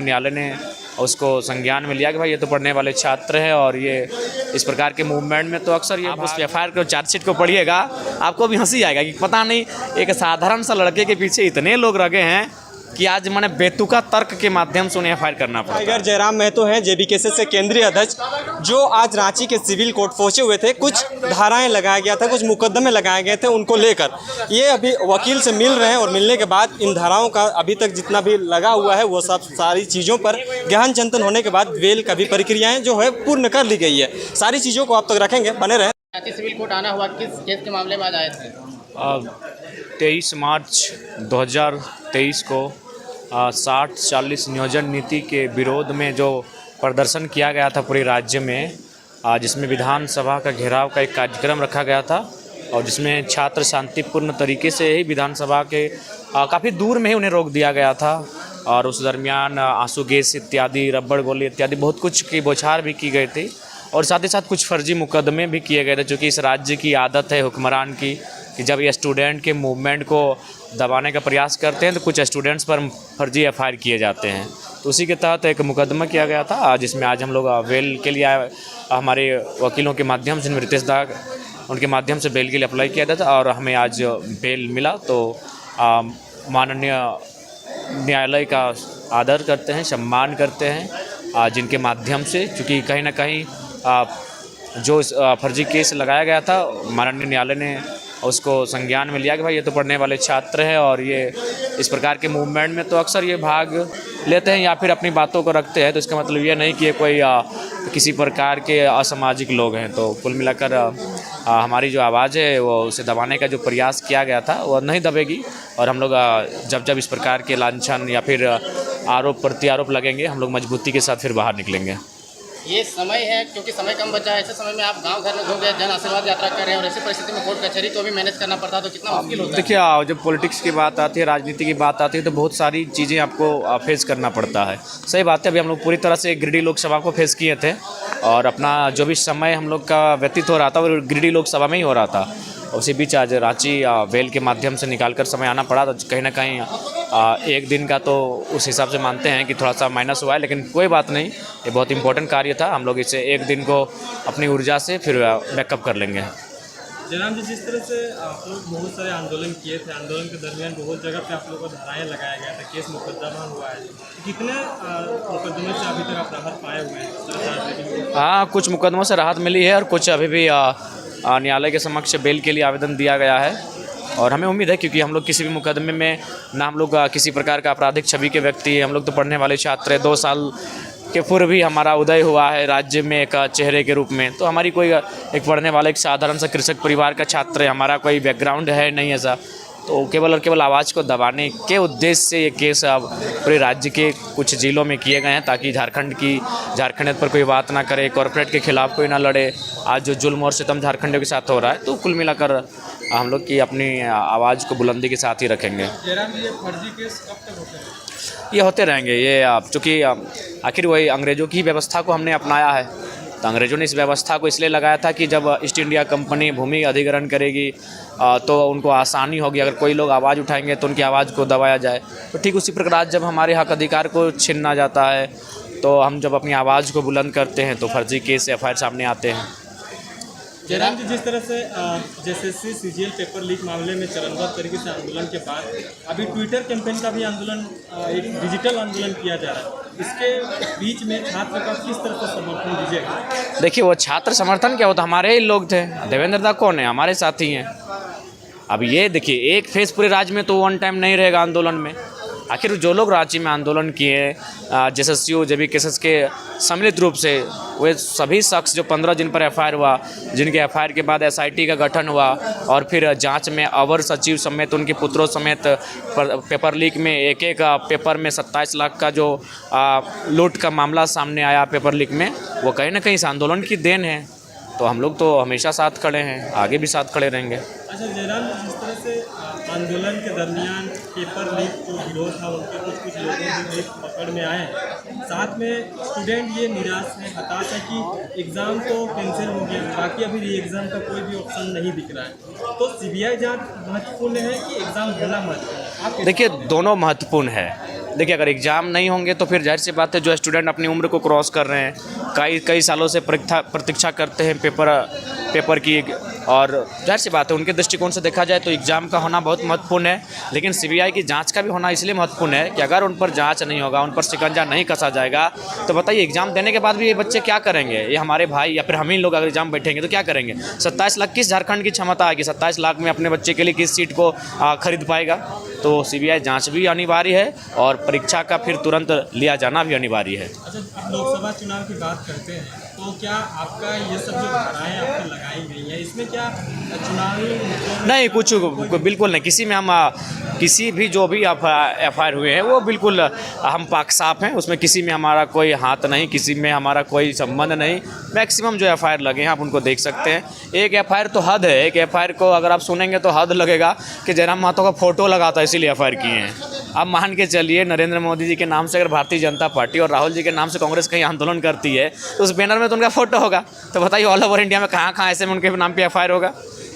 न्यायालय ने उसको संज्ञान में लिया कि भाई ये तो पढ़ने वाले छात्र हैं और ये इस प्रकार के मूवमेंट में तो अक्सर ये आप उस एफआईआर को चार्जशीट को पढ़िएगा, आपको भी हंसी आएगा कि पता नहीं एक साधारण सा लड़के के पीछे इतने लोग लगे हैं कि आज मैंने बेतुका तर्क के माध्यम से उन्हें एफआईआर करना पड़ा। टाइगर जयराम महतो हैं जेबीकेएसएस से केंद्रीय अध्यक्ष, जो आज रांची के सिविल कोर्ट पहुंचे हुए थे। कुछ धाराएं लगाया गया था, कुछ मुकदमे लगाए गए थे उनको लेकर। ये अभी वकील से मिल रहे हैं और मिलने के बाद इन धाराओं का अभी तक जितना भी लगा हुआ है वो सब सारी चीज़ों पर गहन चिंतन होने के बाद बेल का भी प्रक्रियाएँ जो है पूर्ण कर ली गई है। सारी चीज़ों को आप तक रखेंगे, बने रहें। रांची सिविल कोर्ट आना हुआ, किस केस के मामले में आज आए थे? 23 मार्च 2023 को 60-40 नियोजन नीति के विरोध में जो प्रदर्शन किया गया था पूरे राज्य में, जिसमें विधानसभा का घेराव का एक कार्यक्रम रखा गया था और जिसमें छात्र शांतिपूर्ण तरीके से ही विधानसभा के काफ़ी दूर में ही उन्हें रोक दिया गया था। और उस दरमियान आंसू गैस इत्यादि, रबड़ गोली इत्यादि बहुत कुछ की बौछार भी की गई थी और साथ ही साथ कुछ फर्जी मुकदमे भी किए गए थे, चूँकि इस राज्य की आदत है हुक्मरान की कि जब ये स्टूडेंट के मूवमेंट को दबाने का प्रयास करते हैं तो कुछ स्टूडेंट्स पर फर्जी एफआईआर किए जाते हैं। तो उसी के तहत एक मुकदमा किया गया था, जिसमें आज हम लोग बेल के लिए हमारे वकीलों के माध्यम से रितेश दा उनके माध्यम से बेल के लिए अप्लाई किया था और हमें आज बेल मिला। तो माननीय न्यायालय का आदर करते हैं, सम्मान करते हैं, जिनके माध्यम से चूँकि कहीं ना कहीं जो फर्जी केस लगाया गया था माननीय न्यायालय ने उसको संज्ञान में लिया कि भाई ये तो पढ़ने वाले छात्र हैं और ये इस प्रकार के मूवमेंट में तो अक्सर ये भाग लेते हैं या फिर अपनी बातों को रखते हैं। तो इसका मतलब ये नहीं कि ये कोई किसी प्रकार के असामाजिक लोग हैं। तो कुल मिलाकर हमारी जो आवाज़ है वो उसे दबाने का जो प्रयास किया गया था वो नहीं दबेगी और हम लोग जब जब इस प्रकार के लांछन या फिर आरोप प्रत्यारोप लगेंगे हम लोग मजबूती के साथ फिर बाहर निकलेंगे। ये समय है क्योंकि समय कम बचा है, ऐसे समय में आप गांव घर में घूम गए, जन आशीर्वाद यात्रा कर रहे हैं और ऐसी परिस्थिति में कोर्ट कचहरी को भी मैनेज करना पड़ता है, तो कितना मुश्किल होता है? देखिए, जब पॉलिटिक्स की बात आती है, राजनीति की बात आती है तो बहुत सारी चीज़ें आपको फेस करना पड़ता है। सही बात है, अभी हम लोग पूरी तरह से गिरिडीह लोकसभा को फेस किए थे और अपना जो भी समय हम लोग का व्यतीत हो रहा था वो गिरिडीह लोकसभा में ही हो रहा था। उसी बीच आज रांची बेल के माध्यम से निकालकर समय आना पड़ा, तो कहीं ना कहीं एक दिन का तो उस हिसाब से मानते हैं कि थोड़ा सा माइनस हुआ है, लेकिन कोई बात नहीं, ये बहुत इंपॉर्टेंट कार्य था। हम लोग इसे एक दिन को अपनी ऊर्जा से फिर बैकअप कर लेंगे। जयराम जी, जिस तरह से आप लोग बहुत सारे आंदोलन किए थे, आंदोलन के दरमियान बहुत जगह पे आप लोगों को धाराएं लगाया गया था, केस मुकदमा हुआ है, कितने मुकदमे से अभी तक आप राहत पाए हुए हैं? हाँ, कुछ मुकदमों से राहत मिली है और कुछ अभी भी न्यायालय के समक्ष बेल के लिए आवेदन दिया गया है और हमें उम्मीद है क्योंकि हम लोग किसी भी मुकदमे में ना हम लोग किसी प्रकार का आपराधिक छवि के व्यक्ति, हम लोग तो पढ़ने वाले छात्र हैं। 2 साल के पूर्व भी हमारा उदय हुआ है राज्य में एक चेहरे के रूप में, तो हमारी कोई एक पढ़ने वाले एक साधारण सा कृषक परिवार का छात्र है, हमारा कोई बैकग्राउंड है नहीं ऐसा। तो केवल और केवल आवाज़ को दबाने के उद्देश्य से ये केस अब पूरे राज्य के कुछ जिलों में किए गए हैं ताकि झारखंड पर कोई बात ना करे, कॉर्पोरेट के खिलाफ कोई ना लड़े। आज जो जुल्म और सितम झारखंडियों के साथ हो रहा है, तो कुल मिलाकर हम लोग की अपनी आवाज़ को बुलंदी के साथ ही रखेंगे। जयराम जी, ये फर्जी केस कब तक होते हैं? ये होते रहेंगे। ये चूँकि आखिर वही अंग्रेज़ों की व्यवस्था को हमने अपनाया है, तो अंग्रेज़ों ने इस व्यवस्था को इसलिए लगाया था कि जब ईस्ट इंडिया कंपनी भूमि अधिग्रहण करेगी तो उनको आसानी होगी, अगर कोई लोग आवाज़ उठाएंगे तो उनकी आवाज़ को दबाया जाए। तो ठीक उसी प्रकार आज जब हमारे हक अधिकार को छीना जाता है तो हम जब अपनी आवाज़ को बुलंद करते हैं तो फर्जी केस एफआईआर सामने आते हैं। जयराम जी, जिस तरह से जेएसएससी सीजीएल पेपर लीक मामले में चरणबद्ध तरीके से आंदोलन के बाद अभी ट्विटर कैंपेन का भी आंदोलन, एक डिजिटल आंदोलन किया जा रहा है, इसके बीच में छात्र का किस तरह का समर्थन दीजिएगा? देखिए, वो छात्र समर्थन क्या होता, हमारे ही लोग थे। देवेंद्र दा कौन है? हमारे साथी हैं। अब ये देखिए, एक फेस पूरे राज्य में तो वन टाइम नहीं रहेगा आंदोलन में। आखिर जो लोग रांची में आंदोलन किए, जेएसएसयू जेबीकेएसएस के सम्मिलित रूप से, वे सभी शख्स जो 15 जिन पर एफआईआर हुआ, जिनके एफआईआर के बाद एसआईटी का गठन हुआ और फिर जांच में अवर सचिव समेत उनके पुत्रों समेत पेपर लीक में एक पेपर में 27 लाख का जो लूट का मामला सामने आया पेपर लीक में, वो कहीं ना कहीं इस आंदोलन की देन है। तो हम लोग तो हमेशा साथ खड़े हैं, आगे भी साथ खड़े रहेंगे। अच्छा जयराम, जिस तरह से आंदोलन के दरमियान पेपर लीक जो विरोध था उनके कुछ लोगों भी पकड़ में आए, साथ में स्टूडेंट ये निराश है, हताश है कि एग्ज़ाम तो कैंसिल हो गया, बाकी अभी री एग्ज़ाम का कोई भी ऑप्शन नहीं दिख रहा है। तो सीबीआई जांच महत्वपूर्ण है कि एग्ज़ाम होना महत्वपूर्ण है? देखिए, दोनों महत्वपूर्ण है। देखिए अगर एग्ज़ाम नहीं होंगे तो फिर जाहिर सी बात है जो स्टूडेंट अपनी उम्र को क्रॉस कर रहे हैं, कई सालों से प्रतीक्षा करते हैं पेपर की, और जाहिर सी बात है उनके दृष्टिकोण से देखा जाए तो एग्ज़ाम का होना बहुत महत्वपूर्ण है। लेकिन सीबीआई की जांच का भी होना इसलिए महत्वपूर्ण है कि अगर उन पर जांच नहीं होगा, उन पर शिकंजा नहीं कसा जाएगा, तो बताइए एग्ज़ाम देने के बाद भी ये बच्चे क्या करेंगे? ये हमारे भाई या फिर हम ही लोग अगर एग्ज़ाम बैठेंगे तो क्या करेंगे? 27 लाख किस झारखंड की क्षमता है कि 27 लाख में अपने बच्चे के लिए किस सीट को खरीद पाएगा? तो सीबीआई जाँच भी अनिवार्य है और परीक्षा का फिर तुरंत लिया जाना भी अनिवार्य है। अच्छा, अब लोकसभा चुनाव की बात करते हैं तो क्या आपका ये सब जो धाराएं आपको लगाई गई हैं इसमें क्या चुनावी नहीं, कुछ बिल्कुल नहीं, किसी में हम किसी भी जो भी एफआईआर हुए हैं वो बिल्कुल हम पाक साफ हैं, उसमें किसी में हमारा कोई हाथ नहीं, किसी में हमारा कोई संबंध नहीं। मैक्सिमम जो एफआईआर लगे हैं आप उनको देख सकते हैं। एक एफआईआर तो हद है, एक एफआईआर को अगर आप सुनेंगे तो हद लगेगा कि जयराम महतो का फ़ोटो लगा था इसीलिए एफआईआर किए हैं। अब मान के चलिए नरेंद्र मोदी जी के नाम से अगर भारतीय जनता पार्टी और राहुल जी के नाम से कांग्रेस कहीं आंदोलन करती है तो उस बैनर में तो उनका फ़ोटो होगा। तो बताइए ऑल ओवर इंडिया में कहाँ ऐसे में उनके नाम पे एफआईआर होगा?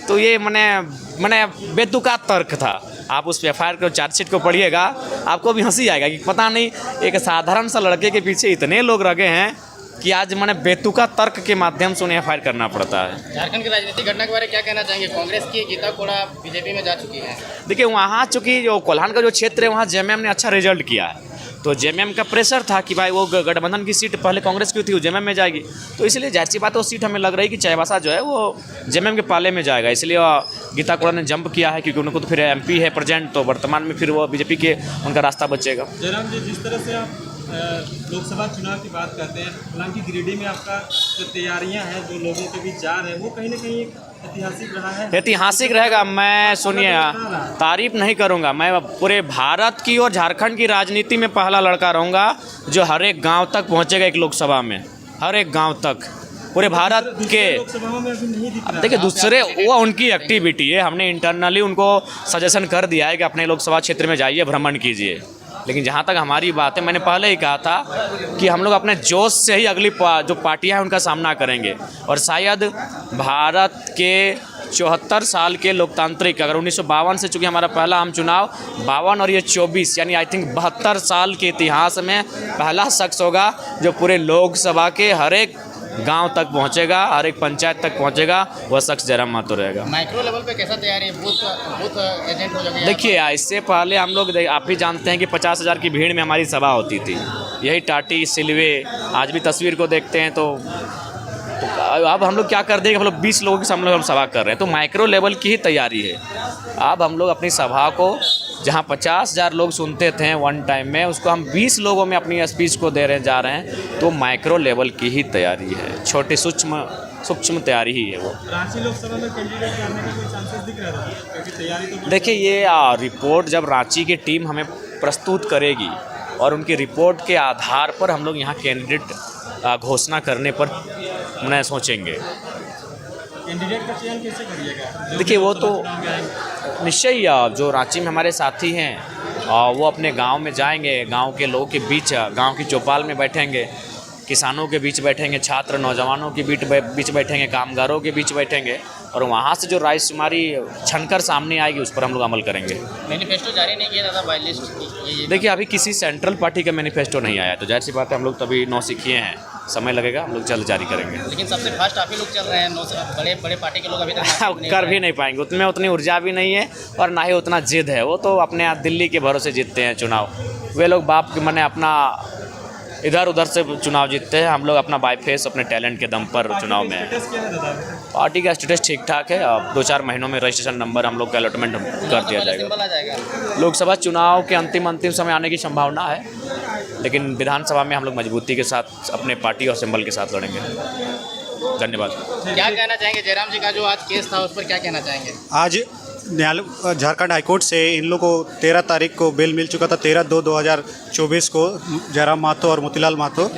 तो ये मैंने बेतुका तर्क था। आप उस एफआईआर को, चार्जशीट को पढ़िएगा, आपको भी हंसी आएगा कि पता नहीं एक साधारण सा लड़के के पीछे इतने लोग लगे हैं कि आज मैंने बेतुका तर्क के माध्यम से उन्हें एफआईआर करना पड़ता है। झारखंड की राजनीतिक घटना के बारे में क्या कहना चाहेंगे? कांग्रेस की गीता कोड़ा बीजेपी में जा चुकी है। देखिए वहाँ चूँकि जो कोल्हान का जो क्षेत्र है वहाँ जेएमएम ने अच्छा रिजल्ट किया है, तो जेएमएम का प्रेशर था कि भाई वो गठबंधन की सीट पहले कांग्रेस की थी, वो जेएमएम में जाएगी, तो इसलिए जाहिर सी बात है वो सीट हमें लग रही कि चाईबासा जो है वो जेएमएम के पाले में जाएगा। इसलिए गीता कोड़ा ने जंप किया है क्योंकि उनको तो फिर एमपी है प्रेजेंट, तो वर्तमान में फिर वो बीजेपी के उनका रास्ता बचेगा। जयराम जी, जिस तरह से आप लोकसभा चुनाव की बात करते हैं, हालांकि गिरिडीह में आपका जो तैयारियां हैं जो लोगों के बीच जा रहे हैं वो कहीं ना कहीं ऐतिहासिक रहा है। ऐतिहासिक रहेगा। मैं सुनिए तारीफ नहीं करूंगा, मैं पूरे भारत की और झारखंड की राजनीति में पहला लड़का रहूंगा जो हर एक गांव तक पहुंचेगा एक लोकसभा में, हर एक गांव तक पूरे भारत के। लोकसभा में अभी नहीं दिख रहा। देखिए दूसरे वो उनकी एक्टिविटी है, हमने इंटरनली उनको सजेशन कर दिया है कि अपने लोकसभा क्षेत्र में जाइए, भ्रमण कीजिए। लेकिन जहाँ तक हमारी बात है, मैंने पहले ही कहा था कि हम लोग अपने जोश से ही अगली जो पार्टियां हैं उनका सामना करेंगे। और शायद भारत के 74 साल के लोकतांत्रिक, अगर 1952 से चूँकि हमारा पहला आम चुनाव 52 और ये 24 यानी आई थिंक 72 साल के इतिहास में पहला शख्स होगा जो पूरे लोकसभा के हर एक गांव तक पहुंचेगा, हर एक पंचायत तक पहुंचेगा, वह शख्स जयराम महतो रहेगा। माइक्रो लेवल पे कैसा तैयारी है? बूथ एजेंट हो जाएगा? देखिए इससे पहले हम लोग आप भी जानते हैं कि 50,000 की भीड़ में हमारी सभा होती थी, यही टाटी सिलवे। आज भी तस्वीर को देखते हैं तो अब हम लोग क्या कर देंगे, हम लोग 20 लोगों के सामने हम सभा कर रहे हैं, तो माइक्रो लेवल की ही तैयारी है। अब हम लोग अपनी सभा को जहां 50,000 लोग सुनते थे वन टाइम में, उसको हम 20 लोगों में अपनी स्पीच को जा रहे हैं, तो माइक्रो लेवल की ही तैयारी है, छोटी सूक्ष्म तैयारी ही है वो। रांची लोकसभा में कैंडिडेट आने का कोई चांसेस दिख रहा था? क्योंकि तैयारी तो देखिए ये रिपोर्ट जब रांची की टीम हमें प्रस्तुत करेगी और उनकी रिपोर्ट के आधार पर हम लोग यहाँ कैंडिडेट घोषणा करने पर मैं सोचेंगे। कैंडिडेट का चयन कैसे करिएगा? देखिए वो तो निश्चय ही जो रांची में हमारे साथी हैं वो अपने गांव में जाएंगे, गांव के लोगों के बीच, गांव की चौपाल में बैठेंगे, किसानों के बीच बैठेंगे, छात्र नौजवानों के बीच बैठेंगे, कामगारों के बीच बैठेंगे, और वहाँ से जो रायशुमारी छनकर सामने आएगी उस पर हम लोग अमल करेंगे। मैनिफेस्टो जारी नहीं किया था बाई लिस्ट? देखिए अभी किसी सेंट्रल पार्टी का मैनिफेस्टो नहीं आया, तो जाहिर सी बात है हम लोग तभी नौसिखिए हैं, समय लगेगा, हम लोग जल्द जारी करेंगे। लेकिन सबसे फास्ट आप ही लोग चल रहे हैं, बड़े पार्टी के लोग अभी तक कर भी नहीं पाएंगे, उसमें उतनी ऊर्जा भी नहीं है और ना ही उतना जिद है। वो तो अपने यहाँ दिल्ली के भरोसे जीतते हैं चुनाव, वे लोग बाप के मने अपना इधर उधर से चुनाव जीतते हैं, हम लोग अपना बाई फेस अपने टैलेंट के दम पर चुनाव में हैं। पार्टी का स्टेटस ठीक ठाक है, अब 2-4 महीनों में रजिस्ट्रेशन नंबर हम लोग का अलॉटमेंट कर दिया जाएगा। लोकसभा चुनाव के अंतिम समय आने की संभावना है, लेकिन विधानसभा में हम लोग मजबूती के साथ अपने पार्टी और सिंबल के साथ लड़ेंगे। धन्यवाद। क्या कहना चाहेंगे जयराम जी का जो आज केस था उस पर क्या कहना चाहेंगे? आज न्यायालय झारखंड हाईकोर्ट से इन लोगों को 13 तारीख को बेल मिल चुका था, 13/2/2024 को जयराम महतो और मोतीलाल महतो,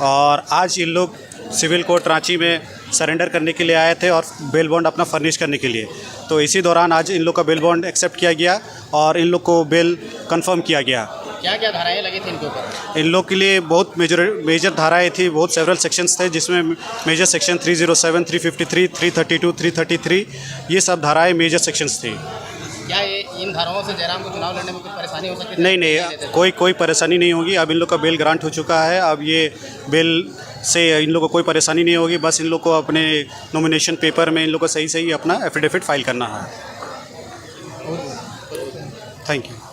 और आज इन लोग सिविल कोर्ट रांची में सरेंडर करने के लिए आए थे और बेल बॉन्ड अपना फर्निश करने के लिए। तो इसी दौरान आज इन लोग का बेल बॉन्ड एक्सेप्ट किया गया और इन लोग को बेल कंफर्म किया गया। क्या क्या धाराएं लगी थी इनके ऊपर? इन लोग के लिए बहुत मेजर धाराएं थी, बहुत सेवरल सेक्शंस थे, जिसमें मेजर सेक्शन 307, 353, 332, 333 ये सब धाराएं मेजर सेक्शंस थी। क्या ये इन धाराओं से जयराम को चुनाव लड़ने में कुछ परेशानी हो सकती है? नहीं नहीं, कोई परेशानी नहीं होगी। अब इन लोग का बेल ग्रांट हो चुका है। अब ये बेल से इन लोग को कोई परेशानी नहीं होगी। बस इन लोग को अपने नॉमिनेशन पेपर में इन लोग को सही सही अपना एफिडेविट फाइल करना है। Thank you.